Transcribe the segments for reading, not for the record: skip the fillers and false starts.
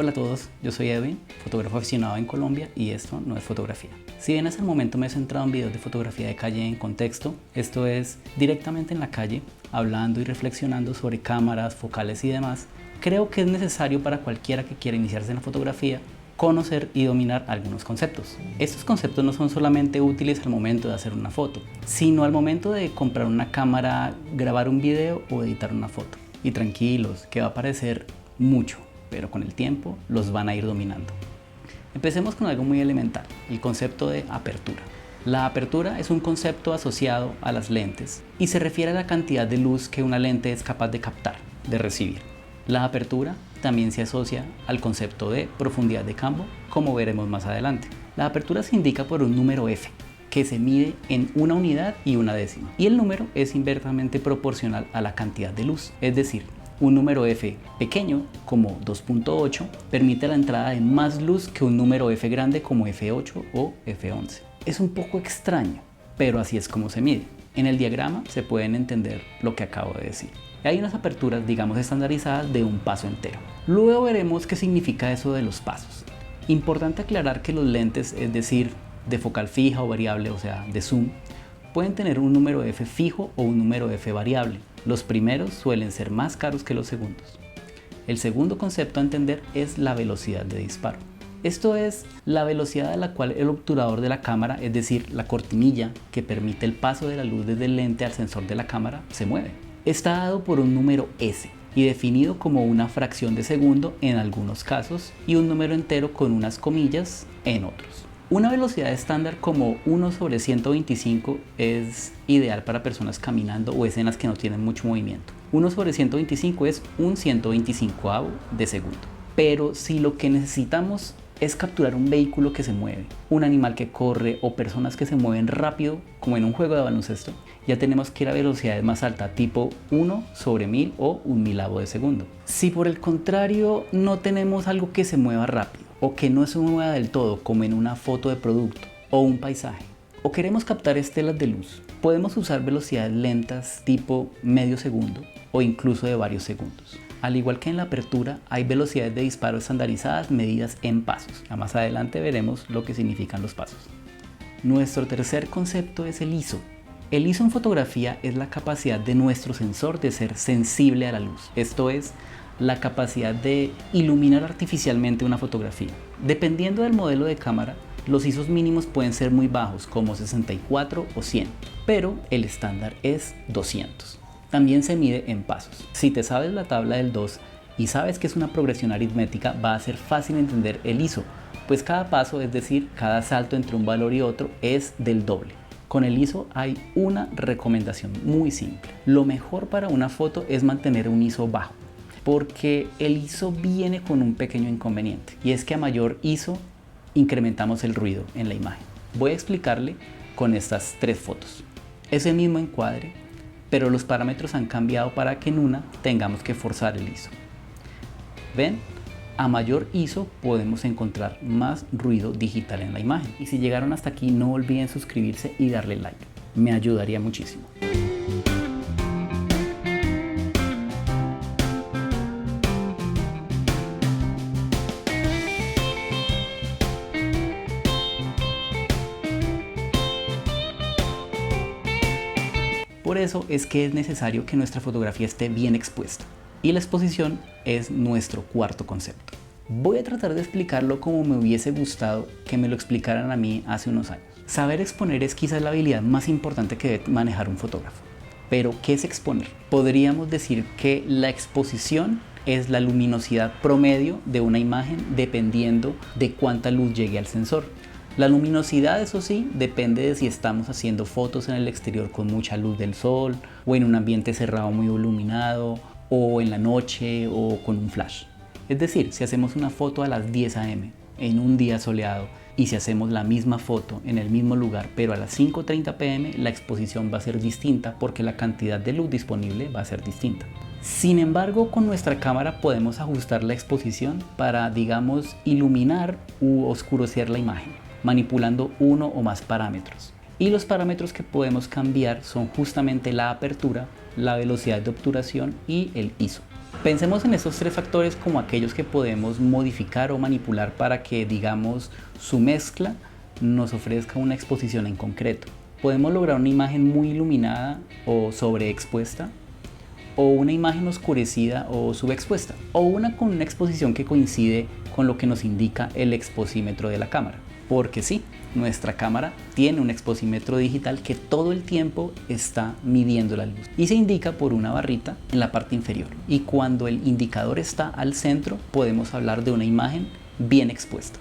Hola a todos, yo soy Edwin, fotógrafo aficionado en Colombia y esto no es fotografía. Si bien hasta el momento me he centrado en videos de fotografía de calle en contexto, esto es directamente en la calle, hablando y reflexionando sobre cámaras, focales y demás, creo que es necesario para cualquiera que quiera iniciarse en la fotografía conocer y dominar algunos conceptos. Estos conceptos no son solamente útiles al momento de hacer una foto, sino al momento de comprar una cámara, grabar un video o editar una foto. Y tranquilos, que va a parecer mucho, pero con el tiempo los van a ir dominando. Empecemos con algo muy elemental, el concepto de apertura. La apertura es un concepto asociado a las lentes y se refiere a la cantidad de luz que una lente es capaz de captar, de recibir. La apertura también se asocia al concepto de profundidad de campo, como veremos más adelante. La apertura se indica por un número F, que se mide en una unidad y una décima, y el número es inversamente proporcional a la cantidad de luz, es decir, un número F pequeño, como 2.8, permite la entrada de más luz que un número F grande como F8 o F11. Es un poco extraño, pero así es como se mide. En el diagrama se pueden entender lo que acabo de decir. Hay unas aperturas, digamos, estandarizadas de un paso entero. Luego veremos qué significa eso de los pasos. Importante aclarar que los lentes, es decir, de focal fija o variable, o sea, de zoom, pueden tener un número F fijo o un número F variable. Los primeros suelen ser más caros que los segundos. El segundo concepto a entender es la velocidad de disparo. Esto es la velocidad a la cual el obturador de la cámara, es decir, la cortinilla que permite el paso de la luz desde el lente al sensor de la cámara, se mueve. Está dado por un número S y definido como una fracción de segundo en algunos casos y un número entero con unas comillas en otros. Una velocidad estándar como 1/125 es ideal para personas caminando o escenas que no tienen mucho movimiento. 1/125 es un 125avo de segundo. Pero si lo que necesitamos es capturar un vehículo que se mueve, un animal que corre o personas que se mueven rápido, como en un juego de baloncesto, ya tenemos que ir a velocidades más altas, tipo 1/1000 o 1000avo de segundo. Si por el contrario no tenemos algo que se mueva rápido o que no se mueva del todo, como en una foto de producto o un paisaje, o queremos captar estelas de luz, podemos usar velocidades lentas tipo medio segundo o incluso de varios segundos. Al igual que en la apertura, hay velocidades de disparo estandarizadas medidas en pasos. Ya más adelante veremos lo que significan los pasos. Nuestro tercer concepto es el ISO. El ISO en fotografía es la capacidad de nuestro sensor de ser sensible a la luz. Esto es, la capacidad de iluminar artificialmente una fotografía. Dependiendo del modelo de cámara, los ISOs mínimos pueden ser muy bajos, como 64 o 100, pero el estándar es 200. También se mide en pasos. Si te sabes la tabla del 2 y sabes que es una progresión aritmética, va a ser fácil entender el ISO, pues cada paso, es decir, cada salto entre un valor y otro, es del doble. Con el ISO hay una recomendación muy simple. Lo mejor para una foto es mantener un ISO bajo, porque el ISO viene con un pequeño inconveniente, y es que a mayor ISO incrementamos el ruido en la imagen. Voy a explicarle con estas tres fotos. Es el mismo encuadre, pero los parámetros han cambiado para que en una tengamos que forzar el ISO. ¿Ven? A mayor ISO podemos encontrar más ruido digital en la imagen. Y si llegaron hasta aquí, no olviden suscribirse y darle like. Me ayudaría muchísimo. Por eso es que es necesario que nuestra fotografía esté bien expuesta. Y la exposición es nuestro cuarto concepto. Voy a tratar de explicarlo como me hubiese gustado que me lo explicaran a mí hace unos años. Saber exponer es quizás la habilidad más importante que debe manejar un fotógrafo. Pero, ¿qué es exponer? Podríamos decir que la exposición es la luminosidad promedio de una imagen dependiendo de cuánta luz llegue al sensor. La luminosidad, eso sí, depende de si estamos haciendo fotos en el exterior con mucha luz del sol o en un ambiente cerrado muy iluminado o en la noche o con un flash. Es decir, si hacemos una foto a las 10 am en un día soleado y si hacemos la misma foto en el mismo lugar pero a las 5:30 pm, la exposición va a ser distinta porque la cantidad de luz disponible va a ser distinta. Sin embargo, con nuestra cámara podemos ajustar la exposición para, digamos, iluminar u oscurecer la imagen, manipulando uno o más parámetros. Y los parámetros que podemos cambiar son justamente la apertura, la velocidad de obturación y el ISO. Pensemos en estos tres factores como aquellos que podemos modificar o manipular para que, digamos, su mezcla nos ofrezca una exposición en concreto. Podemos lograr una imagen muy iluminada o sobreexpuesta, o una imagen oscurecida o subexpuesta, o una con una exposición que coincide con lo que nos indica el exposímetro de la cámara. Porque sí, nuestra cámara tiene un exposímetro digital que todo el tiempo está midiendo la luz y se indica por una barrita en la parte inferior. Y cuando el indicador está al centro, podemos hablar de una imagen bien expuesta.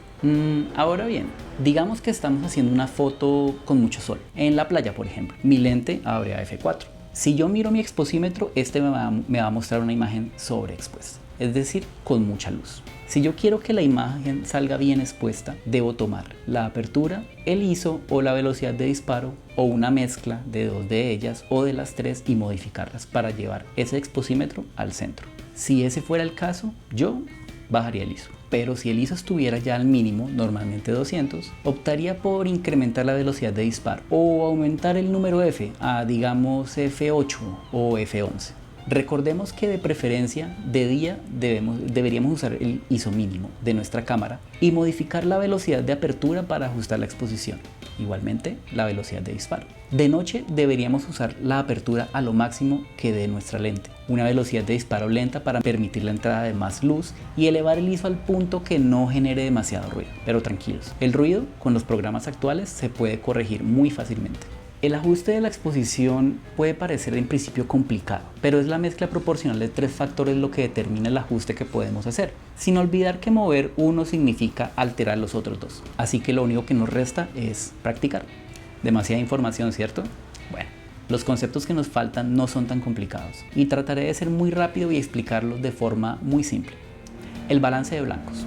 Ahora bien, digamos que estamos haciendo una foto con mucho sol, en la playa por ejemplo. Mi lente abre a f4. Si yo miro mi exposímetro, este me va a mostrar una imagen sobreexpuesta, es decir, con mucha luz. Si yo quiero que la imagen salga bien expuesta, debo tomar la apertura, el ISO o la velocidad de disparo o una mezcla de dos de ellas o de las tres y modificarlas para llevar ese exposímetro al centro. Si ese fuera el caso, yo bajaría el ISO. Pero si el ISO estuviera ya al mínimo, normalmente 200, optaría por incrementar la velocidad de disparo o aumentar el número F a digamos F8 o F11. Recordemos que de preferencia de día deberíamos usar el ISO mínimo de nuestra cámara y modificar la velocidad de apertura para ajustar la exposición, igualmente la velocidad de disparo. De noche deberíamos usar la apertura a lo máximo que dé nuestra lente, una velocidad de disparo lenta para permitir la entrada de más luz y elevar el ISO al punto que no genere demasiado ruido. Pero tranquilos, el ruido con los programas actuales se puede corregir muy fácilmente. El ajuste de la exposición puede parecer en principio complicado, pero es la mezcla proporcional de tres factores lo que determina el ajuste que podemos hacer, sin olvidar que mover uno significa alterar los otros dos. Así que lo único que nos resta es practicar. Demasiada información, ¿cierto? Bueno, los conceptos que nos faltan no son tan complicados y trataré de ser muy rápido y explicarlos de forma muy simple. El balance de blancos.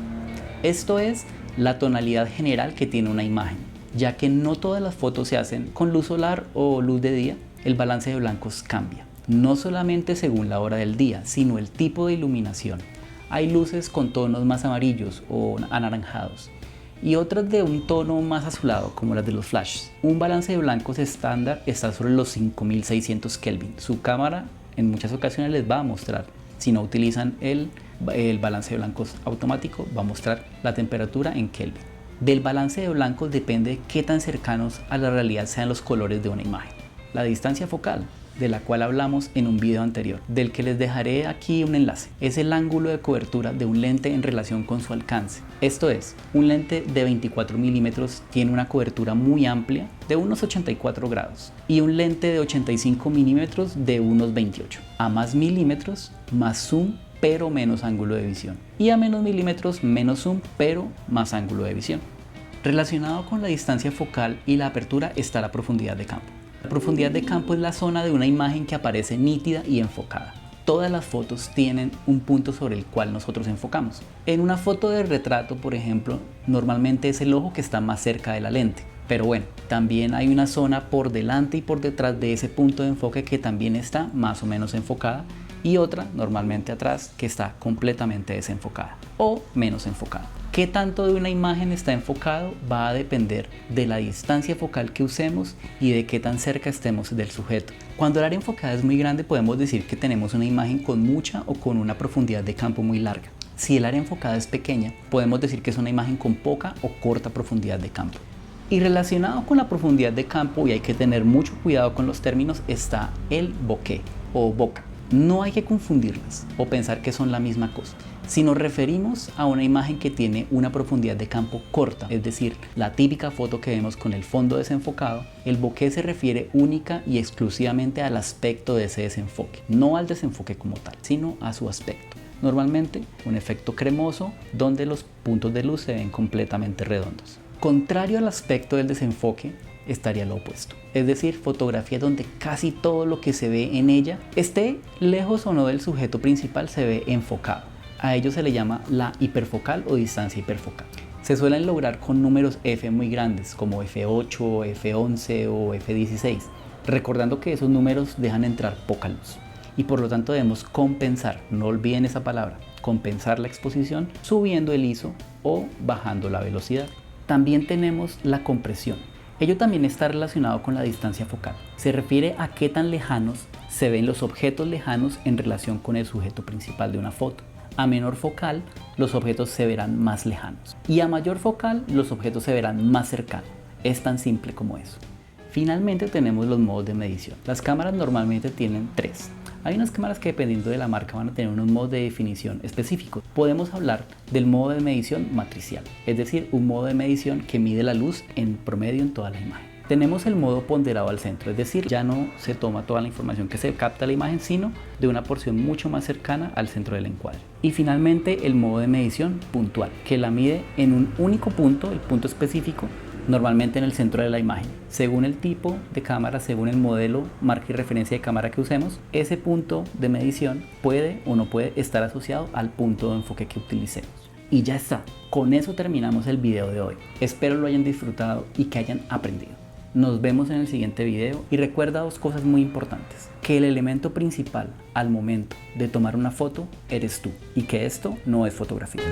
Esto es la tonalidad general que tiene una imagen. Ya que no todas las fotos se hacen con luz solar o luz de día, el balance de blancos cambia, no solamente según la hora del día, sino el tipo de iluminación. Hay luces con tonos más amarillos o anaranjados y otras de un tono más azulado como las de los flashes. Un balance de blancos estándar está sobre los 5600 Kelvin. Su cámara en muchas ocasiones les va a mostrar, si no utilizan el balance de blancos automático, va a mostrar la temperatura en Kelvin. Del balance de blancos depende qué tan cercanos a la realidad sean los colores de una imagen. La distancia focal, de la cual hablamos en un video anterior, del que les dejaré aquí un enlace, es el ángulo de cobertura de un lente en relación con su alcance. Esto es, un lente de 24 milímetros tiene una cobertura muy amplia de unos 84 grados y un lente de 85 milímetros de unos 28. A más milímetros, más zoom, pero menos ángulo de visión, y a menos milímetros menos zoom, pero más ángulo de visión. Relacionado con la distancia focal y la apertura está la profundidad de campo. La profundidad de campo es la zona de una imagen que aparece nítida y enfocada. Todas las fotos tienen un punto sobre el cual nosotros enfocamos. En una foto de retrato, por ejemplo, normalmente es el ojo que está más cerca de la lente. Pero bueno, también hay una zona por delante y por detrás de ese punto de enfoque que también está más o menos enfocada, y otra normalmente atrás que está completamente desenfocada o menos enfocada. ¿Qué tanto de una imagen está enfocado? Va a depender de la distancia focal que usemos y de qué tan cerca estemos del sujeto. Cuando el área enfocada es muy grande, podemos decir que tenemos una imagen con mucha o con una profundidad de campo muy larga. Si el área enfocada es pequeña, podemos decir que es una imagen con poca o corta profundidad de campo. Y relacionado con la profundidad de campo, y hay que tener mucho cuidado con los términos, está el bokeh o bokeh. No hay que confundirlas o pensar que son la misma cosa. Si nos referimos a una imagen que tiene una profundidad de campo corta, es decir, la típica foto que vemos con el fondo desenfocado, el bokeh se refiere única y exclusivamente al aspecto de ese desenfoque, no al desenfoque como tal, sino a su aspecto. Normalmente un efecto cremoso donde los puntos de luz se ven completamente redondos. Contrario al aspecto del desenfoque, estaría lo opuesto, es decir, fotografía donde casi todo lo que se ve en ella, esté lejos o no del sujeto principal, se ve enfocado. A ello se le llama la hiperfocal o distancia hiperfocal. Se suelen lograr con números f muy grandes como f8, f11 o f16, recordando que esos números dejan entrar poca luz y por lo tanto debemos compensar, no olviden esa palabra, compensar la exposición subiendo el ISO o bajando la velocidad. También tenemos la compresión. Ello también está relacionado con la distancia focal. Se refiere a qué tan lejanos se ven los objetos lejanos en relación con el sujeto principal de una foto. A menor focal, los objetos se verán más lejanos. Y a mayor focal, los objetos se verán más cercanos. Es tan simple como eso. Finalmente tenemos los modos de medición. Las cámaras normalmente tienen 3. Hay unas cámaras que dependiendo de la marca van a tener unos modos de definición específicos. Podemos hablar del modo de medición matricial, es decir, un modo de medición que mide la luz en promedio en toda la imagen. Tenemos el modo ponderado al centro, es decir, ya no se toma toda la información que se capta la imagen, sino de una porción mucho más cercana al centro del encuadre. Y finalmente el modo de medición puntual, que la mide en un único punto, el punto específico, normalmente en el centro de la imagen. Según el tipo de cámara, según el modelo, marca y referencia de cámara que usemos, ese punto de medición puede o no puede estar asociado al punto de enfoque que utilicemos. Y ya está, con eso terminamos el video de hoy. Espero lo hayan disfrutado y que hayan aprendido. Nos vemos en el siguiente video y recuerda 2 cosas muy importantes: que el elemento principal al momento de tomar una foto eres tú y que esto no es fotografía.